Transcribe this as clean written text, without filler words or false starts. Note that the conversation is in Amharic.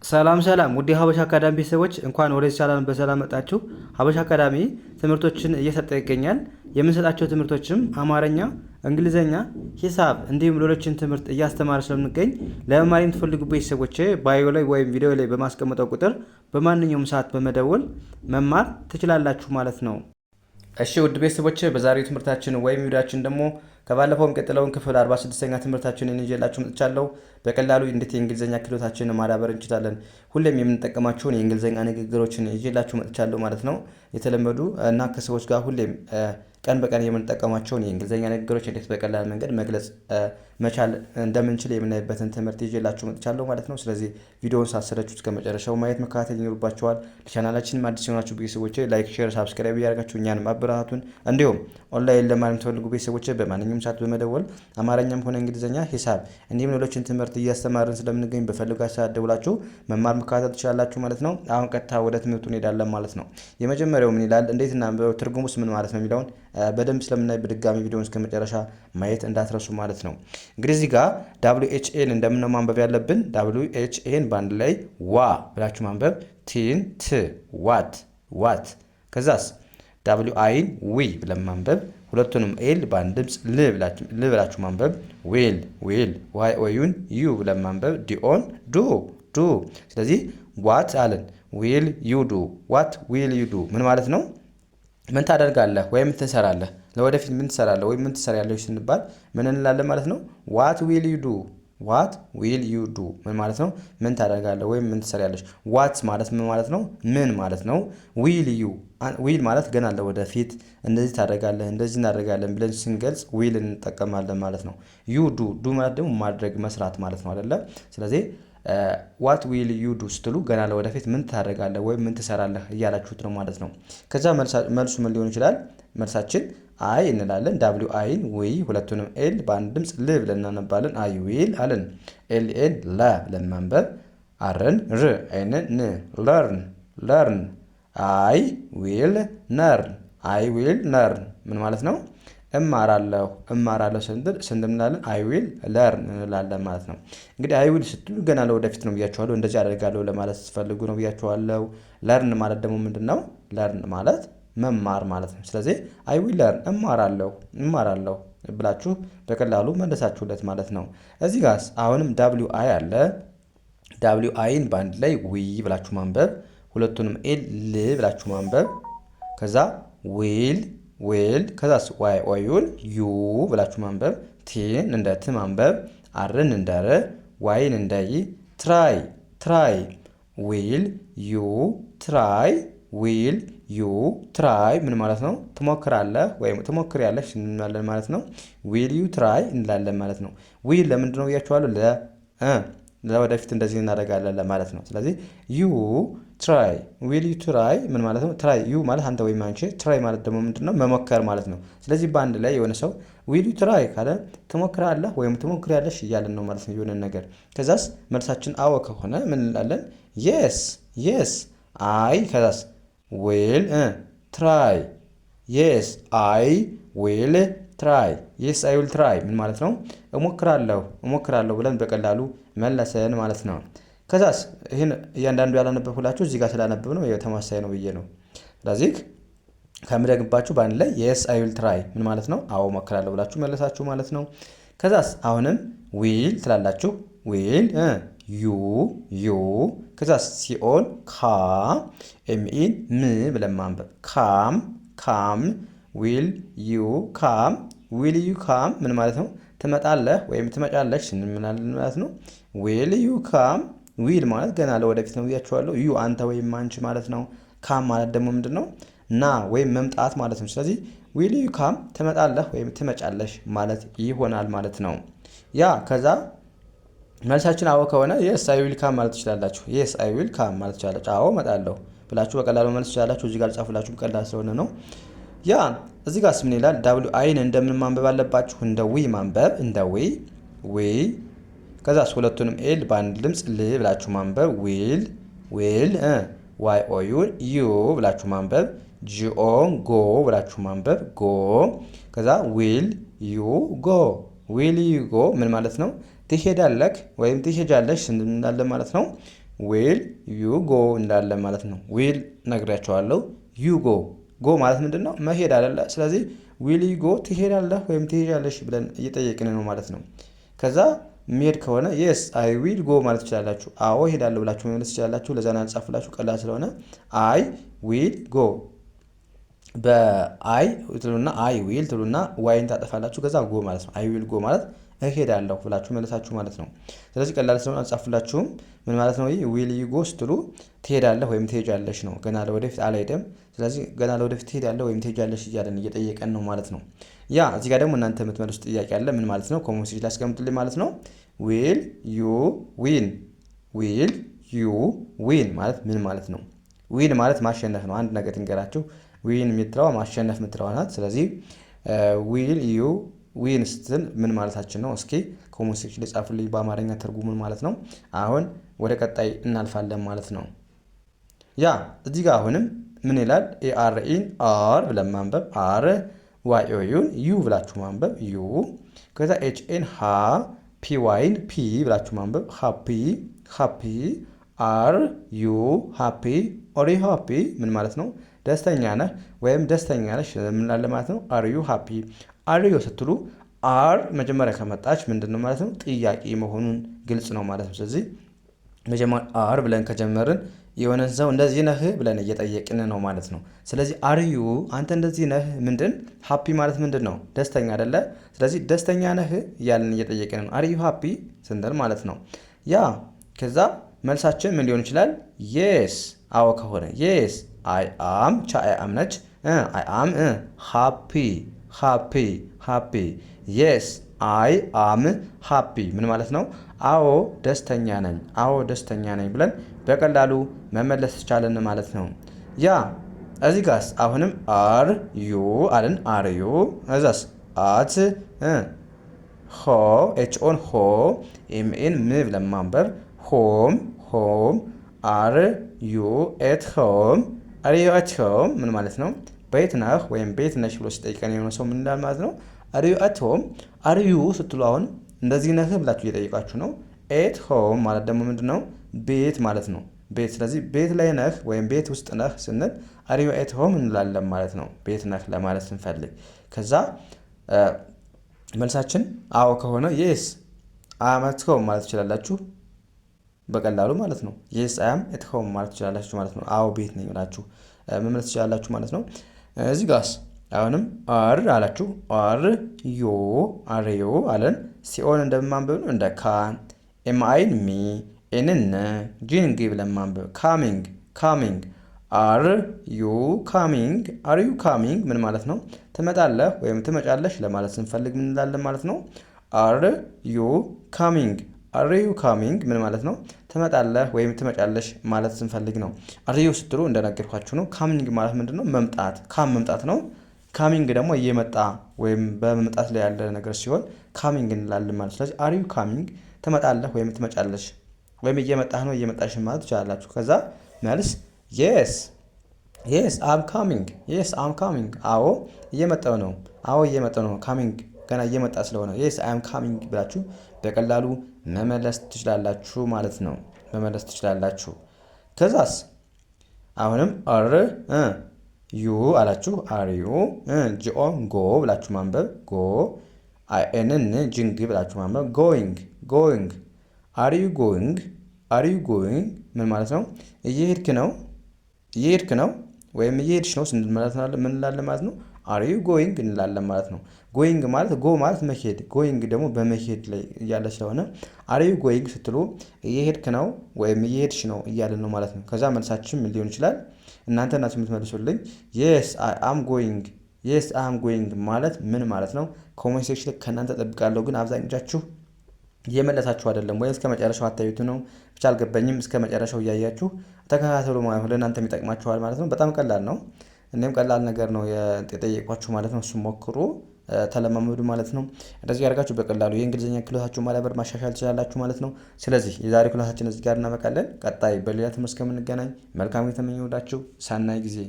ሰላም ሰላም ውድ ሀበሻ አካዳሚ ቤተሰቦች እንኳን ወደዚህ ቻናል በሰላም መጣችሁ። ሀበሻ አካዳሚ ትምህርቶችን እየሰጠ ይገኛል። የምንሰጣቸው ትምህርቶችም አማርኛ፣ እንግሊዘኛ፣ ሂሳብ እንዲሁም ሌሎችን ትምህርት እያስተማረ ስለምንገኝ ለመማር የምትፈልጉ ቤተሰቦች ባዮ ላይ ወይም ቪዲዮ ላይ በማስቀመጠው ቁጥር በማንኛውም ሰዓት በመደወል መማር ትችላላችሁ ማለት ነው። እሺ ውድ ቤተሰቦች በዛሬው ትምህርታችን ወይም ቪዲዮአችን ደግሞ ከባለፈው ቀጥለውን ክፍል 46ኛ ትምህርታችንን ይዤላችሁ መጥቻለሁ። በቀላሉ እንዴት የእንግሊዘኛ ክህሎታችንን ማዳበር እንችላለን ሁሌም የምንጠቀማቸውን የእንግሊዘኛ ንግግሮችን ይዤላችሁ መጥቻለሁ ማለት ነው። የተለመዱ እና ከሰዎች ጋር ሁሌም ቀን በቀን የምንጠቀማቸውን የእንግሊዘኛ ንግግሮች እንዴት በቀላል መንገድ መግለጽ መቻል እንደምንችል የምናይበትን ትምህርት ይዤላችሁ መጥቻለሁ ማለት ነው። ስለዚህ ቪዲዮውን ሳትሰለቹ እስከ መጨረሻው ማየት መከታተል ይኖርባችኋል። ለቻናላችን አዲስ የሆናችሁ ቤተሰቦች ላይክ፣ ሼር፣ ሳብስክራይብ እያደረጋችሁ እኛን ማበረታቱን እንዲሁም ኦንላይን ለማር የምትፈልጉ ቤተሰቦች በማንኛውም ሰዓት በመደወል አማርኛም ሆነ እንግሊዘኛ፣ ሂሳብ እንዲሁም ሌሎችን ትምህርት እያስተማርን ስለምንገኝ በፈልጋችሁ ሰዓት ደውላችሁ መማር መከታተል ትችላላችሁ ማለት ነው። አሁን ቀጥታ ወደ ትምህርቱ እንሄዳለን ማለት ነው። የመጀመሪያው ምን ይላል፣ እንዴት እናንበው፣ ትርጉሙስ ምን ማለት ነው የሚለውን በደንብ ስለምናይ በድጋሚ ቪዲዮውን እስከ መጨረሻ ማየት እንዳትረሱ ማለት ነው። እንግዲህ እዚህ ጋር WHN እንደምነው ማንበብ ያለብን WHN ባንድ ላይ ዋ ብላችሁ ማንበብ፣ ቲን ት ዋት ዋት፣ ከዛስ WIን ዊ ብለን ማንበብ፣ ሁለቱንም ኤል ባንድ ድምጽ ል ብላችሁ ማንበብ፣ ዌል ዌል፣ ዋይ ኦዩን ዩ ብለን ማንበብ፣ ዲኦን ዱ ዱ። ስለዚህ ዋት አለን ዊል ዩ ዱ፣ ዋት ዊል ዩ ዱ ምን ማለት ነው? ምን ታደርጋለህ ወይም ትሰራለህ፣ ለወደፊት ምን ትሰራለህ ወይም ምን ትሰሪያለሽ ስንባል ምን እንላለን ማለት ነው? ዋት ዊል ዩ ዱ፣ ዋት ዊል ዩ ዱ ምን ማለት ነው? ምን ታደርጋለህ ወይም ምን ትሰሪያለሽ። ዋት ማለት ምን ማለት ነው? ምን ማለት ነው። ዊል ዩ፣ ዊል ማለት ገና ለወደፊት እንደዚህ ታደርጋለህ እንደዚህ እናደርጋለን ብለን ስንገልጽ ዊል እንጠቀማለን ማለት ነው። ዩ ዱ፣ ዱ ማለት ደግሞ ማድረግ መስራት ማለት ነው አይደለ? ስለዚህ ዋት ዊል ዩ ዱ ስትሉ ገና ለወደፊት ምን ታደርጋለህ ወይም ምን ትሰራለህ እያላችሁት ነው ማለት ነው። ከዛ መልሱ ምን ሊሆን ይችላል? መልሳችን አይ እንላለን። ዳብሊው አይን ዊ፣ ሁለቱንም ኤል በአንድ ድምፅ ል ብለን እናነባለን። አይ ዊል አለን። ኤል ኤል ለ ብለን ማንበብ፣ አርን ር፣ አይንን ን፣ ለርን ለርን። አይ ዊል ነርን፣ አይ ዊል ነርን ምን ማለት ነው? እማራለሁ እማራለሁ ስንል እንላለን አይ ዊል ለርን እንላለን ማለት ነው። እንግዲህ አይ ዊል ስትሉ ገና ለወደፊት ነው ብያችኋለሁ። እንደዚህ አደርጋለሁ ለማለት ስትፈልጉ ነው ብያችኋለሁ። ለርን ማለት ደግሞ ምንድን ነው? ለርን ማለት መማር ማለት ነው። ስለዚህ አይ ዊል ለርን እማራለሁ ብላችሁ በቀላሉ መለሳችሁለት ማለት ነው። እዚህ ጋር አሁንም ዳብሊው አይ አለ። ዳብሊው አይን በአንድ ላይ ዊ ብላችሁ ማንበብ፣ ሁለቱንም ኤል ል ብላችሁ ማንበብ፣ ከዛ ዊል ዌል፣ ከዛስ ዋይ ኦዩን ዩ ብላችሁ ማንበብ፣ ቲን እንደ ት ማንበብ፣ አርን እንደ ር፣ ዋይን እንደ ይ፣ ትራይ ትራይ፣ ዊል ዩ ትራይ፣ ዊል ዩ ትራይ ምን ማለት ነው? ትሞክራለህ ወይም ትሞክሪያለሽ እንላለን ማለት ነው። ዊል ዩ ትራይ እንላለን ማለት ነው። ዊል ለምንድን ነው ብያችኋለሁ? ለወደፊት እንደዚህ እናደርጋለን ለማለት ነው። ስለዚህ ዩ ትራይ፣ ዊል ዩ ትራይ ምን ማለት ነው? ትራይ ዩ ማለት አንተ ወይም አንቺ፣ ትራይ ማለት ደግሞ ምንድን ነው? መሞከር ማለት ነው። ስለዚህ በአንድ ላይ የሆነ ሰው ዊል ዩ ትራይ ካለ ትሞክራለህ ወይም ትሞክሪያለሽ እያለን ነው ማለት ነው የሆነ ነገር። ከዛስ መልሳችን አዎ ከሆነ ምን እንላለን? የስ የስ አይ፣ ከዛስ ዊል ትራይ፣ የስ አይ ዊል ትራይ፣ የስ አይ ዊል ትራይ ምን ማለት ነው? እሞክራለሁ ብለን በቀላሉ መለሰን ማለት ነው። ከዛስ ይህን እያንዳንዱ ያላነበብኩላችሁ እዚህ ጋር ስላነበብ ነው ተመሳሳይ ነው ብዬ ነው። ስለዚህ ከምደግባችሁ በአንድ ላይ የስ አይ ዊል ትራይ ምን ማለት ነው? አዎ እሞክራለሁ ብላችሁ መለሳችሁ ማለት ነው። ከዛስ አሁንም ዊል ትላላችሁ። ዊል ዩ፣ ከዛስ ሲኦን ካ፣ ኤምኢን ም ብለን ማንበብ፣ ካም ዊል ዩ ካም፣ ዊል ዩ ካም ምን ማለት ነው? ትመጣለህ ወይም ትመጫለሽ እንላለን ማለት ነው። ዊል ዩ ካም፣ ዊል ማለት ገና ለወደፊት ነው ብያችኋለሁ። ዩ አንተ ወይም አንቺ ማለት ነው። ካም ማለት ደግሞ ምንድን ነው? ና ወይም መምጣት ማለት ነው። ስለዚህ ዊል ዩ ካም ትመጣለህ ወይም ትመጫለሽ ማለት ይሆናል ማለት ነው። ያ ከዛ መልሳችን አዎ ከሆነ የስ አይ ዊል ካም ማለት ትችላላችሁ። የስ አይ ዊል ካም ማለት ትችላላችሁ። አዎ እመጣለሁ ብላችሁ በቀላሉ መልስ ትችላላችሁ። እዚህ ጋር ጻፉላችሁ ቀላል ስለሆነ ነው። ያ እዚህ ጋር ምን ይላል? ዳብሊው አይን እንደምን ማንበብ አለባችሁ? እንደ ዊ ማንበብ፣ እንደ ዊ። ከዛስ ሁለቱንም ኤል በአንድ ድምፅ ል ብላችሁ ማንበብ፣ ዊል ዋይ ኦዩን ዩ ብላችሁ ማንበብ፣ ጂኦን ጎ ብላችሁ ማንበብ፣ ጎ። ከዛ ዊል ዩ ጎ፣ ዊል ዩ ጎ ምን ማለት ነው? ትሄዳለህ ወይም ትሄጃለሽ እንላለን ማለት ነው። ዊል ዩ ጎ እንዳለን ማለት ነው። ዊል ነግሬያቸዋለሁ። ዩ ጎ ማለት ምንድን ነው? መሄድ አይደለ? ስለዚህ ዊል ዩ ጎ ትሄዳለህ ወይም ትሄጃለሽ ብለን እየጠየቅን ነው ማለት ነው። ከዛ የሚሄድ ከሆነ የስ አይ ዊል ጎ ማለት ትችላላችሁ። አዎ ሄዳለሁ ብላችሁ መመለስ ትችላላችሁ። ለዛ ነው ያልጻፍላችሁ ቀላል ስለሆነ አይ ዊል ጎ በአይ ትሉና አይ ዊል ትሉና ዋይን ታጠፋላችሁ። ከዛ ጎ ማለት ነው። አይ ዊል ጎ ማለት እሄዳለሁ ብላችሁ መለሳችሁ ማለት ነው። ስለዚህ ቀላል ስለሆነ አልጻፍላችሁም። ምን ማለት ነው? ይህ ዊል ዩ ጎ ስትሉ ትሄዳለህ ወይም ትሄጃለሽ ነው። ገና ለወደፊት አልሄድም። ስለዚህ ገና ለወደፊት ትሄዳለህ ወይም ትሄጃለሽ እያለን እየጠየቀን ነው ማለት ነው። ያ እዚህ ጋር ደግሞ እናንተ የምትመልሱት ጥያቄ አለ። ምን ማለት ነው? ኮመን ሴንስ ላይ አስቀምጡልኝ ማለት ነው። ዊል ዩ ዊን፣ ዊል ዩ ዊን ማለት ምን ማለት ነው? ዊን ማለት ማሸነፍ ነው። አንድ ነገር ትንገራችሁ። ዊን የምትለዋ ማሸነፍ የምትለዋ ናት። ስለዚህ ዊል ዩ ዊን ስትል ምን ማለታችን ነው? እስኪ ኮመን ሴክሽን ላይ ጻፉልኝ በአማርኛ ትርጉሙን ማለት ነው። አሁን ወደ ቀጣይ እናልፋለን ማለት ነው። ያ እዚህ ጋር አሁንም ምን ይላል? ኤአርኢን አር ብለን ማንበብ፣ አር ዋይኦዩን ዩ ብላችሁ ማንበብ ዩ። ከዛ ኤችኤን ሃ ፒ ዋይን ፒ ብላችሁ ማንበብ ሃፒ፣ ሃፒ አር ዩ ሃፒ ኦር ዩ ሃፒ ምን ማለት ነው? ደስተኛ ነህ ወይም ደስተኛ ነሽ ምንላለ ማለት ነው። አር ዩ ሃፒ። አር ዩ ስትሉ አር መጀመሪያ ከመጣች ምንድን ነው ማለት ነው? ጥያቄ መሆኑን ግልጽ ነው ማለት ነው። ስለዚህ መጀመሪያ አር ብለን ከጀመርን የሆነን ሰው እንደዚህ ነህ ብለን እየጠየቅን ነው ማለት ነው። ስለዚህ አር ዩ አንተ እንደዚህ ነህ ምንድን ሃፒ ማለት ምንድን ነው? ደስተኛ አይደለ? ስለዚህ ደስተኛ ነህ እያልን እየጠየቅን ነው። አር ዩ ሃፒ ስንል ማለት ነው። ያ ከዛ መልሳችን ምን ሊሆን ይችላል? የስ አዎ ከሆነ የስ አይ አም ቻ አይ አም ነች። አይ አም ሃፒ ሃፒ ሃፒ የስ አይ አም ሃፒ ምን ማለት ነው? አዎ ደስተኛ ነኝ፣ አዎ ደስተኛ ነኝ ብለን በቀላሉ መመለስ ቻለን ማለት ነው። ያ እዚህ ጋርስ አሁንም አር ዩ አለን። አር ዩ እዛስ አት ሆ ኤች ኦን ሆ ኤምኤን ም ብለን ማንበብ ሆም ሆም አር ዩ ኤት ሆም አር ዩ ኤት ሆም ምን ማለት ነው? ቤት ነህ ወይም ቤት ነሽ ብሎ ሲጠይቀን የሆነ ሰው ምን እንዳል ማለት ነው? አር ዩ ኤት ሆም። አር ዩ ስትሉ አሁን እንደዚህ ነህ ብላችሁ እየጠየቃችሁ ነው። ኤት ሆም ማለት ደግሞ ምንድን ነው? ቤት ማለት ነው። ቤት ስለዚህ ቤት ላይ ነህ ወይም ቤት ውስጥ ነህ ስንል አር ዩ ኤት ሆም እንላለን ማለት ነው። ቤት ነህ ለማለት ስንፈልግ ከዛ መልሳችን አዎ ከሆነ የስ አም አት ሆም ማለት ትችላላችሁ በቀላሉ ማለት ነው። የስ አም አት ሆም ማለት ትችላላችሁ ማለት ነው። አዎ ቤት ነኝ ብላችሁ መመለስ ትችላላችሁ ማለት ነው። እዚህ ጋርስ አሁንም አር አላችሁ። አር ዮ አር ዮ አለን። ሲኦን እንደማንበብ ነው እንደ ካን ኤምአይን ሚ ኤንን ጂን ጊ ብለን ማንበብ ካሚንግ ካሚንግ አር ዩ ካሚንግ አር ዩ ካሚንግ ምን ማለት ነው? ትመጣለህ ወይም ትመጫለሽ ለማለት ስንፈልግ ምን እንላለን ማለት ነው? አር ዩ ካሚንግ አር ዩ ካሚንግ ምን ማለት ነው? ትመጣለህ ወይም ትመጫለሽ ማለት ስንፈልግ ነው። አር ዩ ስትሉ እንደነገርኳችሁ ነው። ካሚንግ ማለት ምንድን ነው? መምጣት ካም መምጣት ነው። ካሚንግ ደግሞ እየመጣ ወይም በመምጣት ላይ ያለ ነገር ሲሆን ካሚንግ እንላለን ማለት። ስለዚህ አር ዩ ካሚንግ ትመጣለህ ወይም ትመጫለሽ ወይም እየመጣህ ነው እየመጣሽ ማለት ትችላላችሁ። ከዛ መልስ የስ የስ አም ካሚንግ የስ አም ካሚንግ አዎ እየመጣው ነው፣ አዎ እየመጣው ነው። ካሚንግ ገና እየመጣ ስለሆነ የስ አም ካሚንግ ብላችሁ በቀላሉ መመለስ ትችላላችሁ ማለት ነው። መመለስ ትችላላችሁ። ከዛስ አሁንም አር ዩ አላችሁ። አር ዩ ጂኦን ጎ ብላችሁ ማንበብ ጎ ኤንን ጅንግ ብላችሁ ማንበብ ጎይንግ ጎይንግ አር ዩ ጎይንግ አር ዩ ጎይንግ ምን ማለት ነው? እየሄድክ ነው እየሄድክ ነው ወይም እየሄድሽ ነው ስንል ምን እንላለን ማለት ነው? አር ዩ ጎይንግ እንላለን ማለት ነው። ጎይንግ ማለት ጎ ማለት መሄድ፣ ጎይንግ ደግሞ በመሄድ ላይ እያለ ስለሆነ አር ዩ ጎይንግ ስትሉ እየሄድክ ነው ወይም እየሄድሽ ነው እያለን ነው ማለት ነው። ከዛ መልሳችን ምን ሊሆን ይችላል? እናንተ ናችሁ የምትመልሱልኝ። የስ አይ አም ጎይንግ የስ አይ አም ጎይንግ ማለት ምን ማለት ነው? ኮሜንት ሴክሽን ላይ ከእናንተ ጠብቃለሁ። ግን አብዛኞቻችሁ እየመለሳችሁ አይደለም ወይ እስከ መጨረሻው አታዩት ነው ብቻ አልገባኝም። እስከ መጨረሻው እያያችሁ ተከታተሉ ማለት ነው። ለእናንተም ይጠቅማችኋል ማለት ነው። በጣም ቀላል ነው። እኔም ቀላል ነገር ነው የጠየኳችሁ ማለት ነው። እሱም ሞክሩ፣ ተለማመዱ ማለት ነው። እንደዚህ ያደርጋችሁ በቀላሉ የእንግሊዝኛ ክህሎታችሁን ማዳበር ማሻሻል ትችላላችሁ ማለት ነው። ስለዚህ የዛሬ ክህሎታችን እዚህ ጋር እናበቃለን። ቀጣይ በሌላ ትምህርት እስከምንገናኝ መልካም የተመኘሁላችሁ ሰናይ ጊዜ